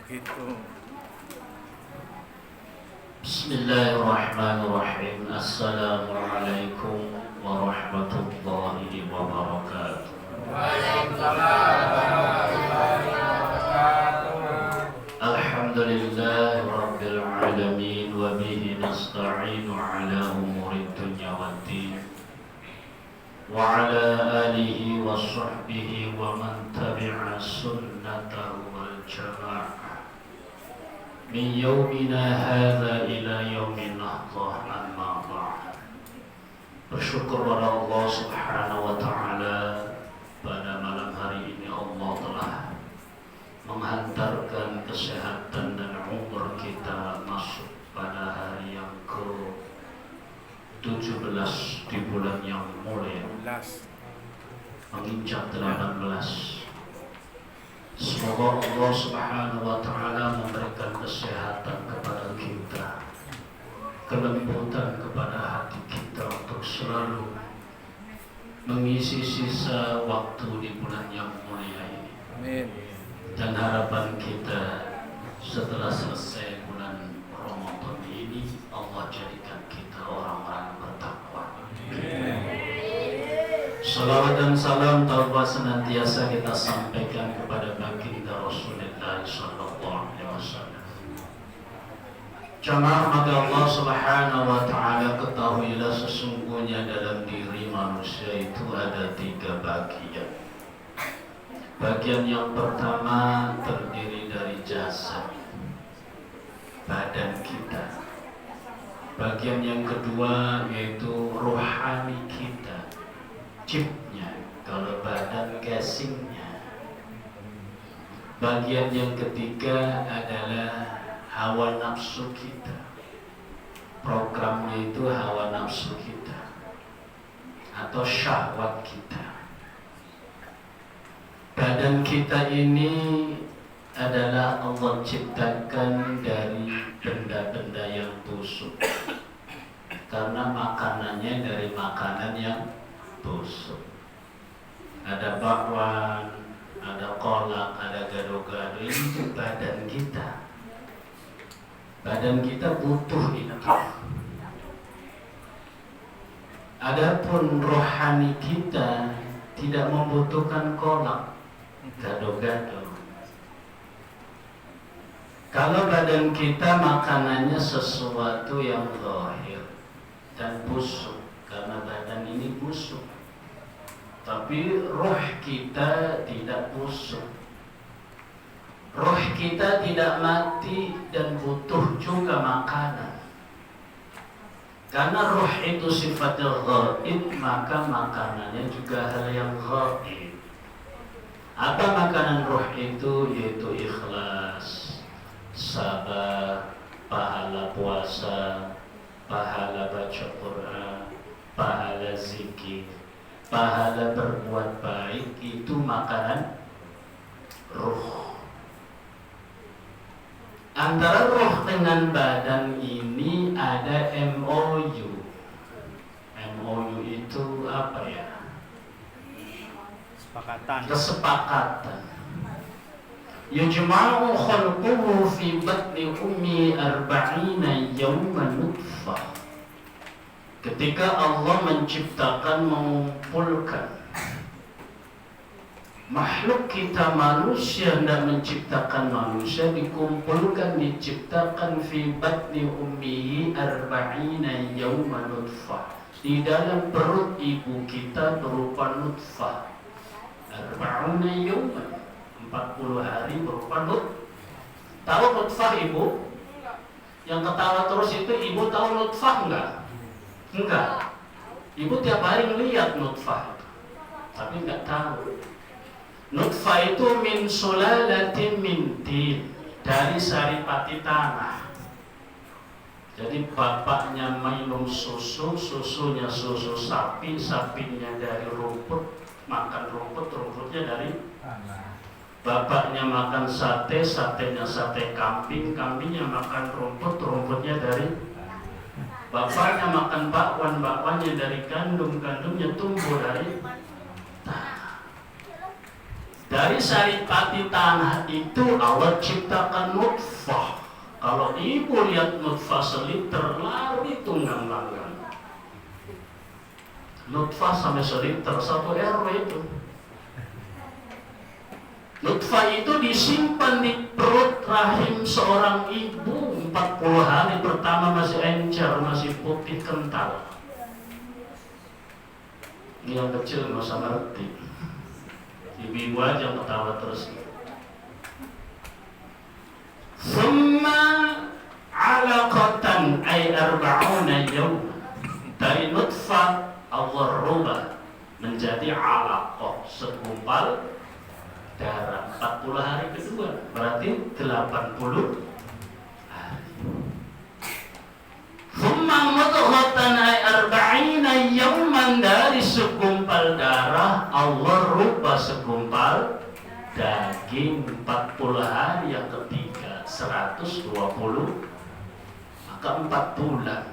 Gitu. Bismillahirrahmanirrahim. Assalamualaikum warahmatullahi wabarakatuh. Waalaikumsalam warahmatullahi wabarakatuh. Alhamdulillahi rabbil alamin wa bihi nasta'inu ala umurid dunya waddin. Wa ala alihi wa sahbihi wa man tabi'a sunnatahu wal jama'ah min yaumina hadza ila yaumin nahdah, amma ba'd. Bersyukur pada Allah Subhanahu wa taala, pada malam hari ini Allah telah menghantarkan kesehatan dan umur kita masuk pada hari yang ke-17 di bulan yang mulia, menginjak 18. Semoga Allah Subhanahu wa taala memberikan kesehatan kepada kita, kelembutan kepada hati kita untuk selalu mengisi sisa waktu di bulan yang mulia ini. Amin. Dan harapan kita setelah selesai bulan Ramadan ini, Allah jadikan kita orang-orang bertakwa. Salawat dan salam taubat senantiasa kita sampaikan kepada baginda Rasulullah sallallahu alaihi wasallam. Jamaah maka Allah Subhanahu wa taala, ketahuilah sesungguhnya dalam diri manusia itu ada 3 bagian. Bagian yang pertama terdiri dari jasad, badan kita. Bagian yang kedua yaitu rohani kita, chipnya, kalau badan casingnya. Bagian yang ketiga adalah hawa nafsu kita. Programnya itu hawa nafsu kita atau syahwat kita. Badan kita ini adalah Allah ciptakan dari benda-benda yang busuk, karena makanannya dari makanan yang busuk. Ada bakwan, ada kolak, ada gado-gado. Ini badan kita. Badan kita butuh itu. Adapun rohani kita tidak membutuhkan kolak, gado-gado. Kalau badan kita makanannya sesuatu yang zahir dan busuk, karena badan ini busuk. Tapi roh kita tidak busuk. Roh kita tidak mati dan butuh juga makanan. Karena roh itu sifatnya ghaib, maka makanannya juga hal yang ghaib. Apa makanan roh itu? Yaitu ikhlas, sabar, pahala puasa, pahala baca Quran, pahala zikir, pahala berbuat baik. Itu makanan roh. Antara roh dengan badan ini ada MOU. MOU itu apa ya? Kesepakatan. Yujma'u khalquhu fi batni ummi 40 yawman nutfah. Ketika Allah menciptakan, mengumpulkan makhluk kita manusia, hendak menciptakan manusia, dikumpulkan, diciptakan fi batni ummihi 40 yawman nutfah, di dalam perut ibu kita berupa nutfah. 40 yawman, 40 hari berupa nutfah. Tahu nutfah ibu? Yang ketawa terus itu ibu tahu nutfah enggak? Enggak. Ibu tiap hari melihat nutfah itu, tapi enggak tahu. Nutfah itu min sulalatin min tin, dari saripati tanah. Jadi bapaknya minum susu, susunya susu sapi, sapinya dari rumput, makan rumput, rumputnya dari tanah. Bapaknya makan sate, satenya sate kambing, kambingnya makan rumput, rumputnya dari. Bapaknya makan bakwan, bakwannya dari gandum, gandumnya tumbuh dari tanah. Dari saripati tanah itu Allah ciptakan nutfah. Kalau ibu lihat nutfah seliter, lari tunggang langgang. Nutfah sampai seliter, 1 RW itu. Nutfah itu disimpan di perut rahim seorang ibu 40 hari pertama masih encer, masih putih kental. Ini yang kecil nggak usah ngerti. Ibu-ibu aja yang ketawa terus. Summa alaqatan ay 40 yawm. Dari nutfah Allah rubah menjadi alaqah, segumpal darah. 40 hari kedua berarti 80 hari. Summa mudghatan ay 40 yawman, dari segumpal darah Allah rubah segumpal daging. 40 hari yang ketiga 120, maka 4 bulan.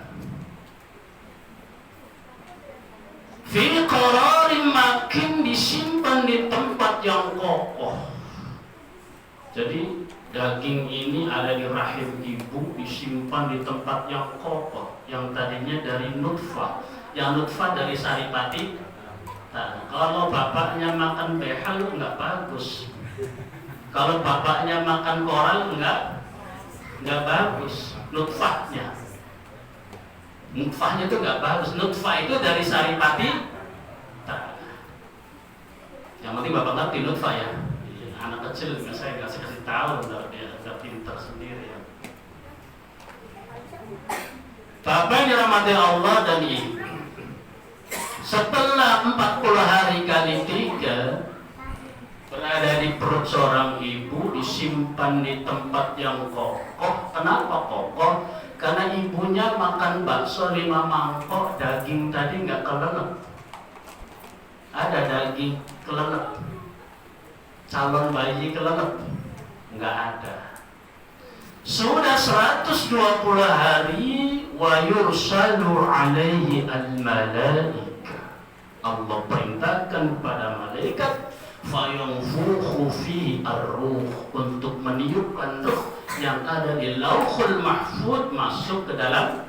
Fi qararin makin, disimpan di tempat yang kokoh. Jadi daging ini ada di rahim ibu, disimpan di tempat yang kokoh. Yang tadinya dari nutfah, yang nutfah dari saripati. Nah, kalau bapaknya makan behal nggak bagus. Kalau bapaknya makan koral nggak bagus. Nutfahnya itu nggak bagus. Nutfah itu dari saripati tanah. Yang penting bapak ngerti nutfah ya. Anak kecil saya nggak kasih tahu, udah pintar sendiri ya. Bapak yang dirahmati Allah dan ibu, setelah 40 hari kali 3 berada di perut seorang ibu, disimpan di tempat yang kokoh. Kenapa kokoh? Karena ibunya makan bakso 5 mangkok, daging tadi nggak kelelep. Ada daging kelelep, calon bayi kelelep? Nggak ada. Sudah 120 hari, wa yursalu alaihi al-malaika. Allah perintahkan kepada malaikat, fayanfukhu fihi ar-ruh, untuk meniupkan ruh yang ada di Lauhul Mahfuz masuk ke dalam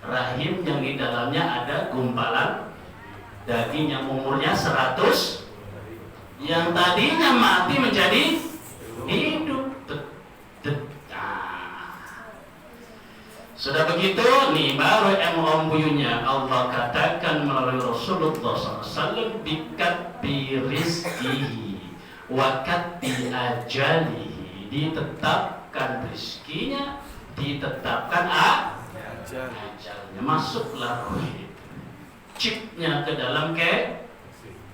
rahim yang di dalamnya ada gumpalan daging yang umurnya 100, yang tadinya mati menjadi hidup. Sudah begitu, nih baru buyunya Allah katakan melalui Rasulullah SAW, bikatbi rizkihi wa katbi ajalihi, ditetapkan rizkinya, ditetapkan ajalnya. Masuklah roh itu, chipnya ke dalam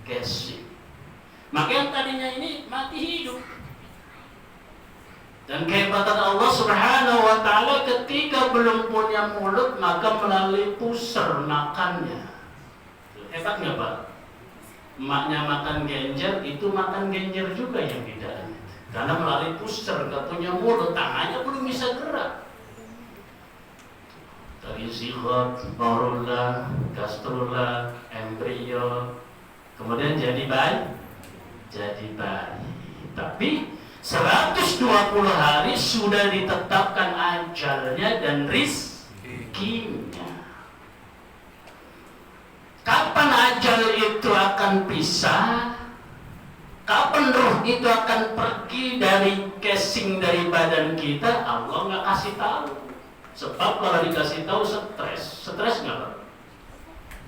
casing. Maka yang tadinya ini mati hidup. Dan kehebatan Allah Subhanahu wa ta'ala, ketika belum punya mulut maka melalui pusar makannya. Hebat nggak Pak? Emaknya makan genjer, itu makan genjer juga yang di dalamnya. Karena melalui pusar, nggak punya mulut, tangannya belum bisa gerak. Dari zigot, morula, gastrula, embrio, kemudian jadi bayi. Tapi 120 hari sudah ditetapkan ajalnya dan rizkinya. Kapan ajal itu akan pisah? Kapan roh itu akan pergi dari casing dari badan kita? Allah nggak kasih tahu. Sebab kalau dikasih tahu stres nggak Pak?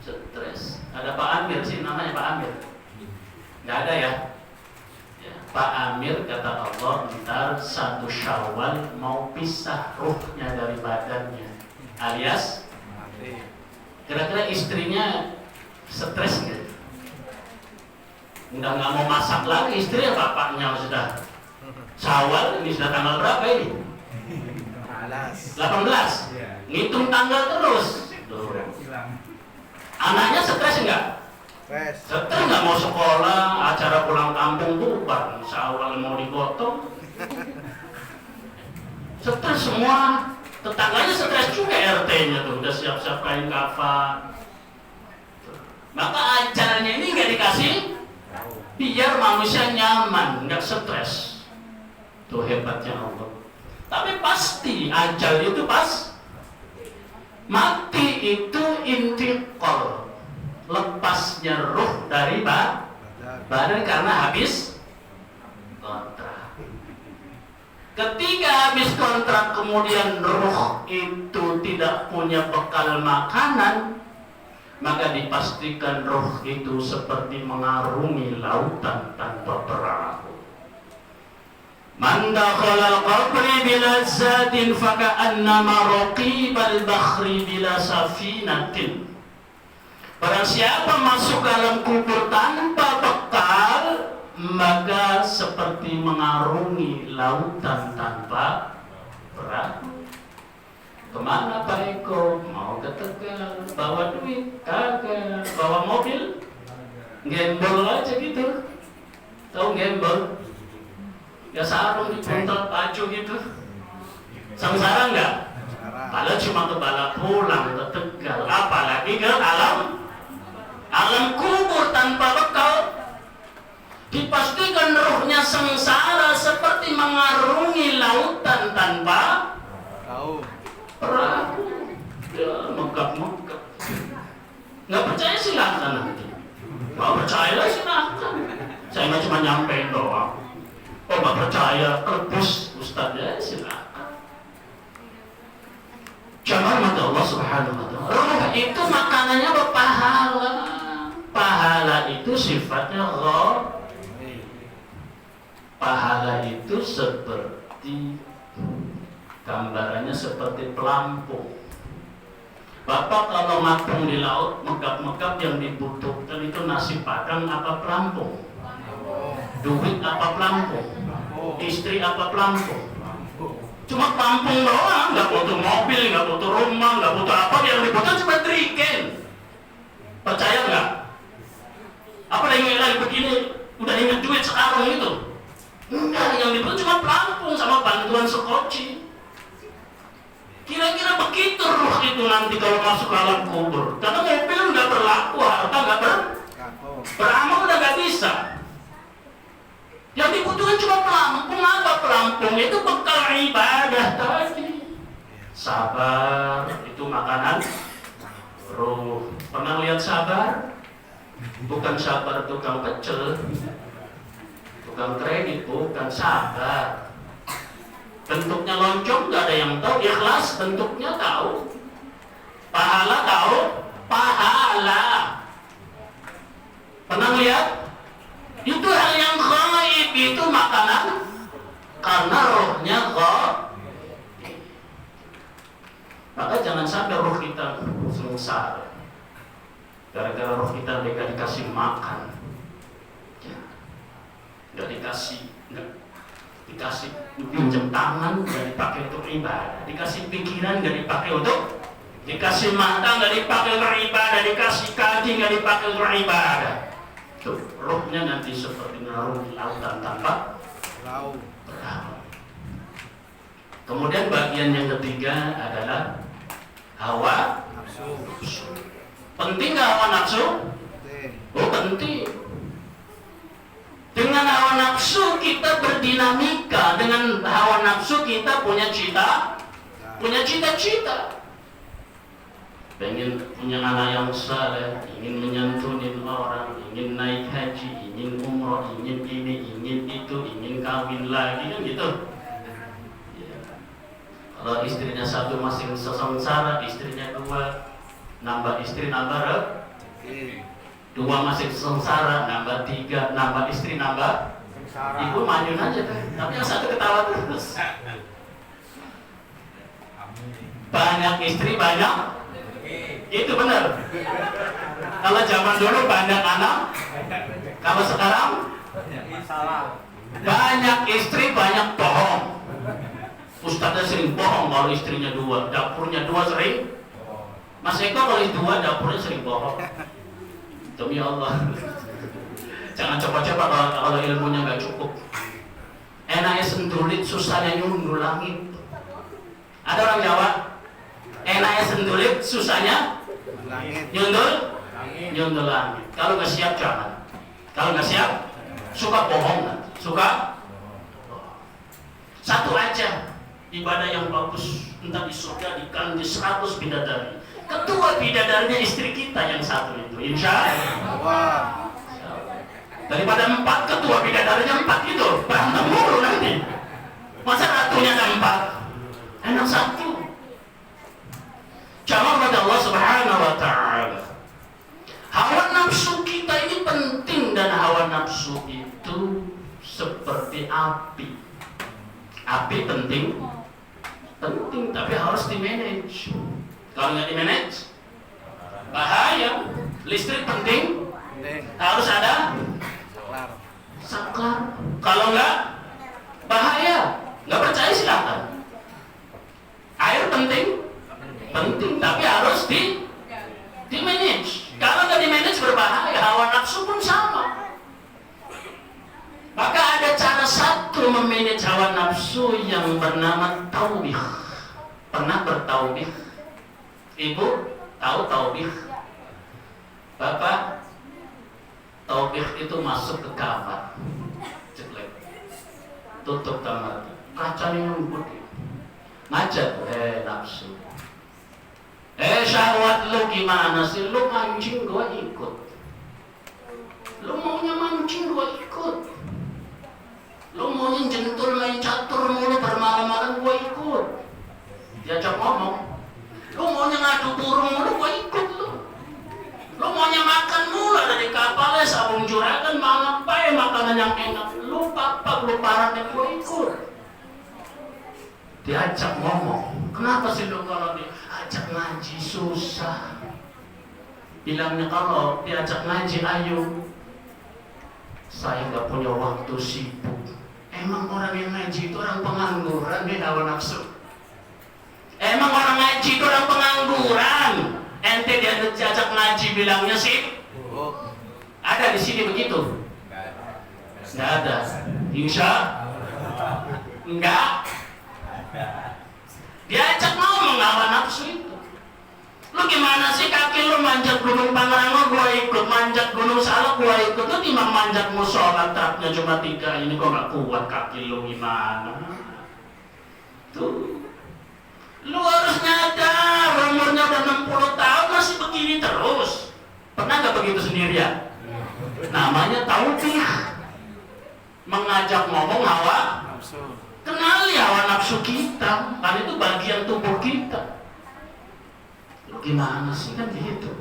Stres. Ada Pak Amir sih, namanya Pak Amir. Nggak ada ya? Pak Amir kata Allah, ntar 1 Syawal mau pisah ruhnya dari badannya, alias kira-kira istrinya stres nggak? Udah nggak mau masak lagi istri, ya bapaknya sudah Syawal, ini sudah tanggal berapa ini? 18. Ngitung tanggal terus. Anaknya stres nggak? Stres nggak mau sekolah, acara pulang kampung bubar, Syawal mau digotong. Stres semua, tetangganya stres juga, RT-nya tuh udah siap-siap kain kafan. Maka acaranya ini nggak dikasih biar manusia nyaman, nggak stres. Itu hebatnya Allah. Tapi pasti ajal itu pas mati itu intiqal, lepasnya ruh dari badan karena habis kontrak. Ketika habis kontrak kemudian ruh itu tidak punya bekal makanan, maka dipastikan ruh itu seperti mengarungi lautan tanpa perahu. Man dakhala al-qabri bila zadin faka'annama raqibal bakhri bila safinatin. Barang siapa masuk dalam kubur tanpa bekal, maka seperti mengarungi lautan tanpa perahu. Kemana Pak Eko? Mau ke Tegal, bawa duit? Kagak. Bawa mobil? Gembol aja gitu. Tahu gembol? Ya sarung dipuntel baju gitu. Sengsara enggak? Kalau cuma ke bala pulang ke Tegal, apalagi ke alam kubur tanpa bekal. Dipastikan ruhnya sengsara seperti mengarungi lautan tanpa perahu. Ya, megap-megap. Nggak percaya silakan nanti. Nggak percaya silakan. Saya nggak cuma nyampein doang. Oh nggak percaya, rebus Ustaz ya silakan. Jangan mata Allah Subhanahu Wa Taala. Ruh itu makanannya berpahala. Pahala itu sifatnya roh. Pahala itu seperti gambarannya seperti pelampung. Bapak kalau ngapung di laut, megap-megap yang dibutuhkan itu nasi padang apa pelampung? Duit apa pelampung? Istri apa pelampung? Cuma pelampung doang, nggak butuh mobil, nggak butuh rumah, nggak butuh apa, yang dibutuhkan cuma triken. Percaya nggak? Apa yang lagi begini, udah inget duit sekarang itu? Enggak, yang dibutuhkan cuma pelampung sama bantuan sekoci. Kira-kira begitu ruh itu nanti kalau masuk ke alam kubur. Karena mobil nggak berlaku, harta nggak beramal udah nggak bisa. Yang dibutuhkan cuma pelampung. Apa pelampung? Itu bekal ibadah tadi. Sabar itu makanan ruh. Pernah lihat sabar? Bukan sabar tukang pecel, tukang kredit, bukan sabar. Bentuknya loncong nggak ada yang tahu. Ikhlas bentuknya tahu. Pahala tahu. Pahala. Pernah lihat? Itu hal yang gaib, itu makanan karena rohnya gaib. Maka jangan sampai roh kita sengsara gara-gara roh kita nggak dikasih makan, nggak dikasih pinjam tangan, nggak dipakai untuk ibadah, dikasih pikiran nggak dipakai untuk, dikasih mata nggak dipakai untuk ibadah, dikasih kaki nggak dipakai untuk ibadah. Tuh, rohnya nanti seperti mengarungi lautan tanpa perahu. Kemudian bagian yang ketiga adalah hawa nafsu. Penting nggak hawa nafsu? Oh penting. Dengan hawa nafsu kita berdinamika, dengan hawa nafsu kita punya cita-cita. Pengen punya anak yang saleh, ingin menyantunin orang, ingin naik haji, ingin umroh, ingin ini, ingin itu, ingin kawin lagi, kan gitu. Ya. Kalau istrinya satu masih sengsara, istrinya dua, nambah istri nambah dua masih sengsara, nambah tiga, nambah istri nambah ibu manyun aja deh. Tapi yang satu ketawa terus. Banyak istri banyak. Itu benar. Kalau zaman dulu banyak anak, kalau sekarang banyak istri banyak bohong. Ustaznya sering bohong kalau istrinya dua, dapurnya dua sering. Mas Eko kalau dua dapurnya sering bohong. Demi Allah. Jangan coba-coba kalau ilmunya nggak cukup. Enaknya sentulit, susahnya nyundul langit. Ada orang Jawa. Enaknya sentulit, susahnya nyundul langit. Kalau nggak siap jangan. Kalau nggak siap Suka bohong kan? Suka? Satu aja ibadah yang bagus, entah di surga diganti 100 bidadari. Ketua bidadarinya istri kita yang satu itu, insya Allah. Daripada 4 ketua bidadarinya 4 itu, berantem mulu nanti. Masa ratunya ada 4? Enak satu. Jamaah pada Allah Subhanahu wa Ta'ala. Hawa nafsu kita ini penting, dan hawa nafsu itu seperti api. Api penting, tapi harus di-manage. Kalau nggak di-manage, bahaya. Listrik penting, harus ada saklar. Kalau nggak, bahaya. Nggak percaya silakan. Air penting, tapi harus di-manage. Kalau nggak di-manage berbahaya. Hawa nafsu pun sama. Maka ada cara satu memanage hawa nafsu yang bernama taubih. Pernah bertaubih? Ibu tahu taubih? Bapak, taubih itu masuk ke kamar, jelek, tutup kamar, kacanya lembut, ngajak, nafsu, syahwat lu gimana sih? Lu mancing gua ikut, lu maunya mancing gua ikut, lu maunya jentul main catur mulu bermalam-malam gua ikut, diajak ngomong, lu maunya ngadu burung mulu gua ikut lu maunya makan mulu ada di kapalnya sabung juragan malam pakai makanan yang enak, lu papak lu parah dan gua ikut. Diajak ngomong, kenapa sih lu kalau diajak ngaji susah? Bilangnya kalau diajak ngaji ayo, saya nggak punya waktu, sibuk. Emang orang yang ngaji itu orang pengangguran nih hawa nafsu? Emang orang ngaji itu orang pengangguran? Ente diajak ngaji bilangnya sih? Ada di sini begitu? Nggak ada. Insya enggak. Diajak ngomong hawa nafsu itu. Lu gimana sih, kaki lu manjat gunung Pangrango gua ikut, manjat gunung Salak gua ikut, lu timbang manjat musola trapnya cuma 3 ini kok gak kuat kaki lu, gimana? Tuh. Lu harus nyadar, umurnya udah 60 tahun masih begini terus. Pernah gak begitu sendirian? Namanya taubih. Mengajak ngomong hawa nafsu. Kenali hawa nafsu kita, kan itu bagian tubuh kita. Lu gimana sih, kan begitu.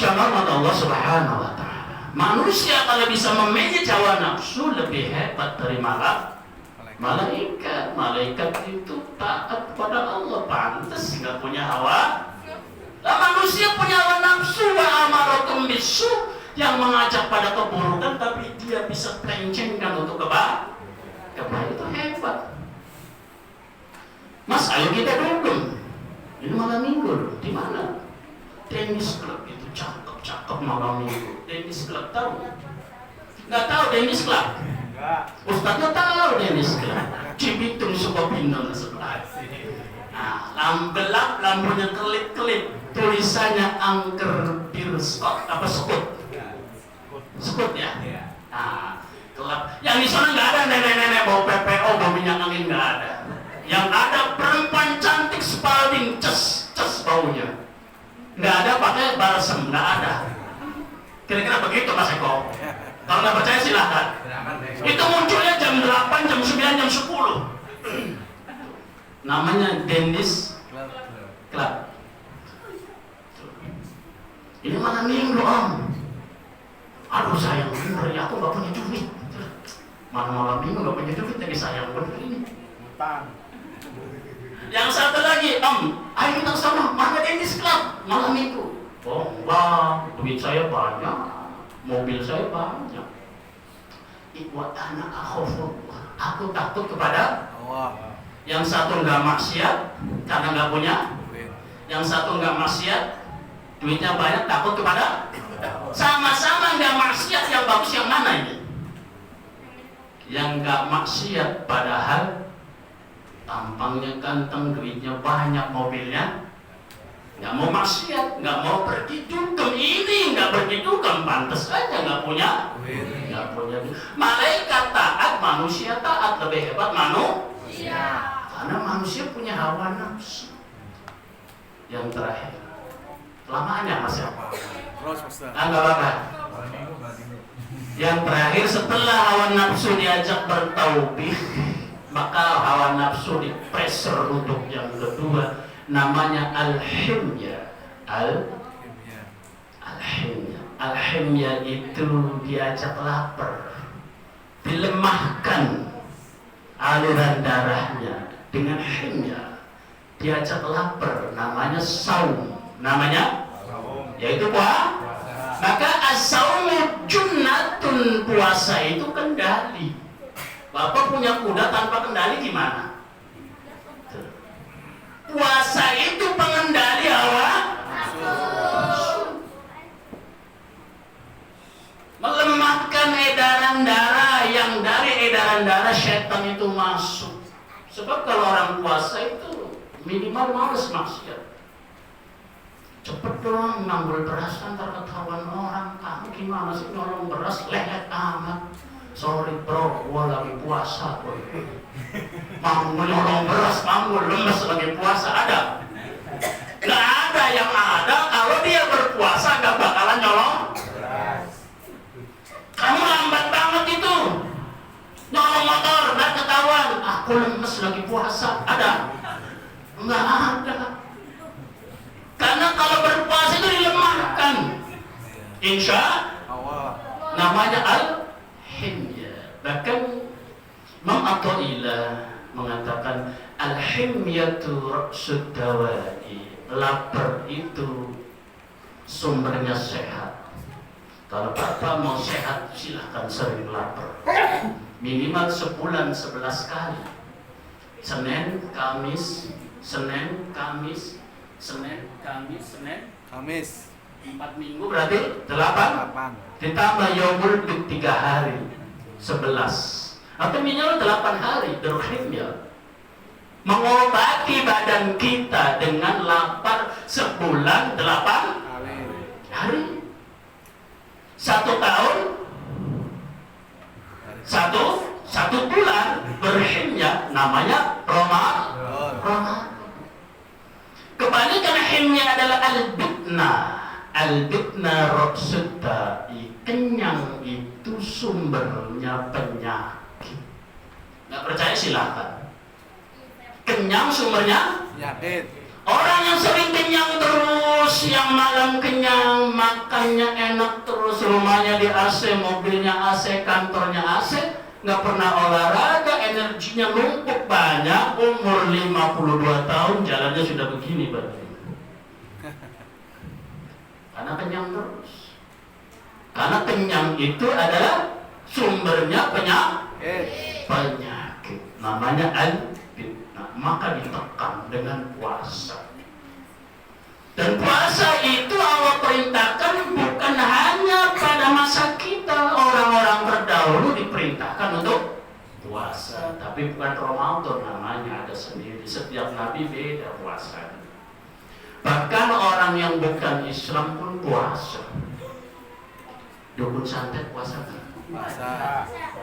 Jamaah Allah Subhanahu wa Ta'ala. Manusia kalau bisa memanage hawa nafsu lebih hebat dari malaikat. Malaikat itu taat kepada Allah, pantas nggak punya hawa. Nah, manusia punya hawa nafsu, wa amaratum bisu, yang mengajak pada keburukan, tapi dia bisa plencengkan untuk kebaikan. Itu hebat. Mas, ayo kita dukung. Ini malam minggu, di mana? Tenis club itu cakep malam minggu. Tenis club tahu? Nggak tahu tenis club? Ustaznya tahu tenis club. Cibitung Sukabumi sebelah. Nah, gelap, lampunya kelip-kelip, tulisannya angker bir skot apa skut? Skut ya? Nah, gelap. Yang di sana nggak ada nenek-nenek bawa PPO, bawa minyak angin, nggak ada. Yang ada perempuan cantik Spalding, ces baunya. Nggak ada pakai balsem, nggak ada. Kira-kira begitu Mas Eko. Kalau nggak percaya silahkan. Itu munculnya jam 8, jam 9, jam 10. Namanya Dennis Club. Ini malam minggu om. Aduh sayang bener ya, aku nggak punya duit. Mana malam minggu nggak punya duit, jadi sayang bener ini. Yang satu lagi, ayo kita ke sana, mana Dennis Club malam minggu. Oh enggak, duit saya banyak, mobil saya banyak. Ibuat anak aku takut kepada Allah. Yang satu nggak maksiat karena nggak punya, yang satu nggak maksiat, duitnya banyak, takut kepada. Sama-sama nggak maksiat, yang bagus yang mana ini? Yang nggak maksiat padahal tampangnya ganteng, duitnya banyak, mobilnya nggak mau maksiat, nggak mau pergi dugem, ini nggak pergi dugem, pantas aja nggak punya. Malaikat taat, manusia taat, lebih hebat manusia. Karena manusia punya hawa nafsu. Yang terakhir, lamaannya Mas ya? Nggak apa-apa. Yang terakhir, setelah hawa nafsu diajak bertaubih, maka hawa nafsu dipressure untuk yang kedua, namanya al-himya. Al-himya itu diajak lapar, dilemahkan aliran darahnya dengan himya, diajak lapar, namanya saum, yaitu puasa. Maka as-saumu junnatun, puasa itu kendali. Bapak punya kuda tanpa kendali gimana? Puasa itu pengendali hawa nafsu. Melemahkan edaran darah, yang dari edaran darah setan itu masuk. Sebab kalau orang puasa itu minimal malas maksiat. Cepet dong ngambil beras, ntar ketahuan orang. Kamu gimana sih nyolong beras, lelet amat. Sorry bro, gua lagi puasa. Mau nyolong beras, kamu lemes lagi puasa, ada? Gak ada yang ada. Kalau dia berpuasa gak bakalan nyolong. Kamu lambat banget itu nyolong motor, gak ketahuan. Aku lemes lagi puasa, ada? Enggak ada. Karena kalau berpuasa itu dilemahkan. Insya Allah. Namanya al-himya. Bahkan Imam Athaillah mengatakan al-himyatu ra'sud dawai. Lapar itu sumbernya sehat. Kalau Bapak mau sehat, silahkan sering lapar. Minimal sebulan 11 kali. Senin, Kamis, Senin, Kamis, 4 minggu berarti 8. Ditambah yaumul bid 3 hari 11. Atau minimal 8 hari berhimya. Mengobati badan kita dengan lapar sebulan 8 hari. 1 tahun, 1 bulan berhimya, namanya Ramadan. Kebalikan himnya adalah al-bitna. Al-bitna ra'sud da'i. Kenyang itu sumbernya penyakit. Nggak percaya silahkan. Kenyang sumbernya penyakit. Orang yang sering kenyang terus, yang malam kenyang, makannya enak terus, rumahnya di AC, mobilnya AC, kantornya AC, nggak pernah olahraga, energinya numpuk banyak, umur 52 tahun jalannya sudah begini berarti. Karena kenyang terus. Karena kenyang itu adalah sumbernya penyakit. Namanya al-fitnah. Maka ditekan dengan puasa. Dan puasa itu Allah perintahkan bukan hanya pada masa kita. Orang-orang terdahulu diperintahkan untuk puasa, tapi bukan Ramadan namanya, ada sendiri. Setiap nabi beda puasa. Bahkan orang yang bukan Islam pun puasa. Dukun santet puasa kan? Puasa.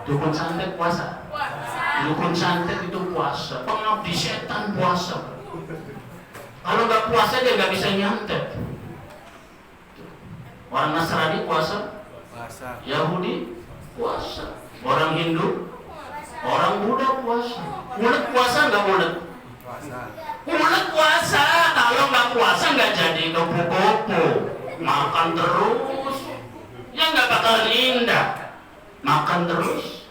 Dukun santet puasa. Dukun santet itu puasa. Pengabdi setan puasa. Kalau nggak puasa dia nggak bisa nyantet. Orang Nasrani puasa. Yahudi puasa. Orang Hindu, orang Buddha puasa. Ulet puasa nggak ulet? Ulet puasa. Kalau nggak puasa nggak jadi kupu-kupu. Makan terus. Ya nggak bakalan indah. Makan terus.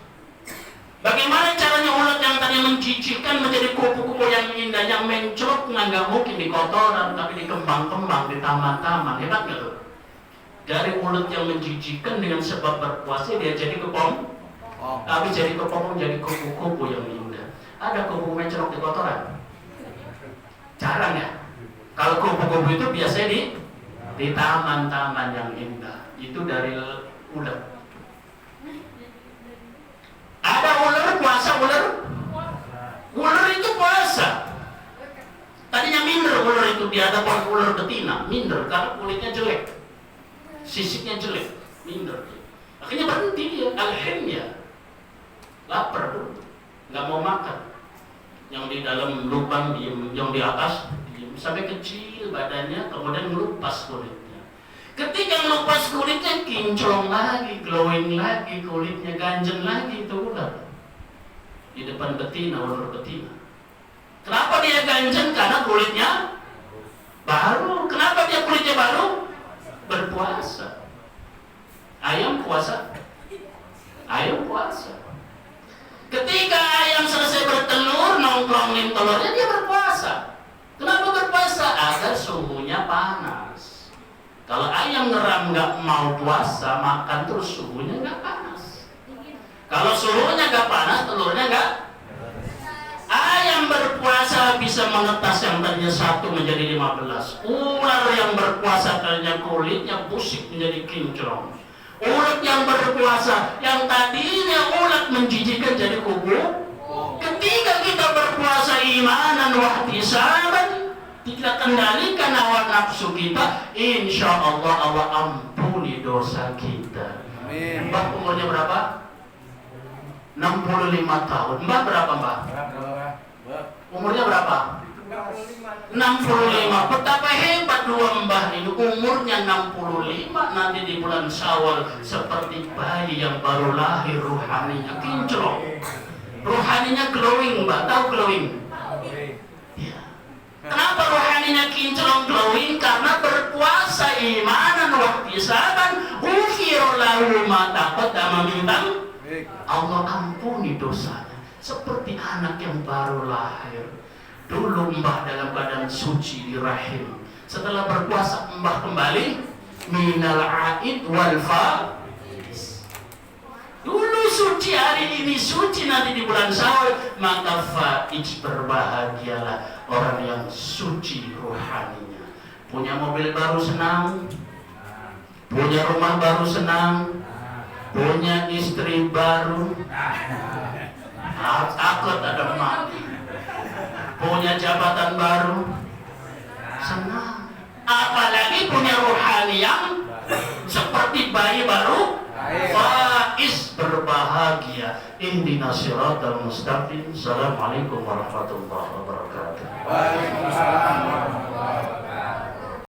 Bagaimana caranya ulat yang tadi menjijikkan menjadi kupu-kupu yang indah, yang mencrot? Nggak mungkin di kotoran, tapi di kembang-kembang, di taman-taman. Hebat nggak tuh? Dari ulat yang menjijikkan dengan sebab berpuasa dia jadi kepong. Tapi jadi kepong, jadi kupu-kupu yang indah. Ada kupu mencrot di kotoran? Jarang ya. Kalau kupu-kupu itu biasanya di taman-taman yang indah. Itu dari ulat. Ada ular puasa, ular itu puasa. Tadinya minder ular itu untuk di hadapan ular betina, minder karena kulitnya jelek, sisiknya jelek, minder. Akhirnya berhenti dia, alhamdulillah, lapar dulu, nggak mau makan. Yang di dalam lubang diem, yang di atas diem, sampai kecil badannya, kemudian melupas kulitnya. Ketika melupas kulitnya, kinclong lagi, glowing lagi, kulitnya ganjen lagi itu ular. Di depan betina, ular betina. Kenapa dia ganjen? Karena kulitnya baru. Kenapa dia kulitnya baru? Berpuasa. Ayam puasa. Ayam puasa. Ketika ayam selesai bertelur, nongkrongin telurnya, dia berpuasa. Kenapa berpuasa? Agar suhunya panas. Kalau ayam ngeram nggak mau puasa, makan terus suhunya nggak panas. Kalau suhunya nggak panas, telurnya nggak. Ayam berpuasa bisa menetas yang tadinya 1 menjadi 15. Ular yang berpuasa tadinya kulitnya busik menjadi kinclong. Ulat yang berpuasa yang tadinya ulat menjijikkan jadi kuku. Ketika kita berpuasa imanan wa ihtisaban, kita kendalikan hawa nafsu kita, insya Allah Allah ampuni dosa kita. Amin. Mbak umurnya berapa? 65 tahun. Mbak berapa Mbak? Umurnya berapa? 65. Betapa hebat dua mbah ini, umurnya 65, nanti di bulan Syawal seperti bayi yang baru lahir, ruhaninya kinclong, ruhaninya glowing. Mbak tahu glowing? Ya. Kenapa rohaninya kinclong glowing? Karena berpuasa imanan wa ihtisaban, ghufira lahu ma taqaddama min dhanbi. Allah ampuni dosanya. Seperti anak yang baru lahir. Dulu mbah dalam badan suci di rahim. Setelah berpuasa mbah kembali minal aid wal faiz. Dulu suci, hari ini suci, nanti di bulan Syawal. Maka faiz, berbahagialah orang yang suci rohaninya. Punya mobil baru senang, punya rumah baru senang, punya istri baru takut ada mati, punya jabatan baru senang, apalagi punya rohani yang seperti bayi baru. Faiz, berbahagia. Ihdinas siratal mustaqim. Assalamualaikum warahmatullahi wabarakatuh. Waalaikumsalam.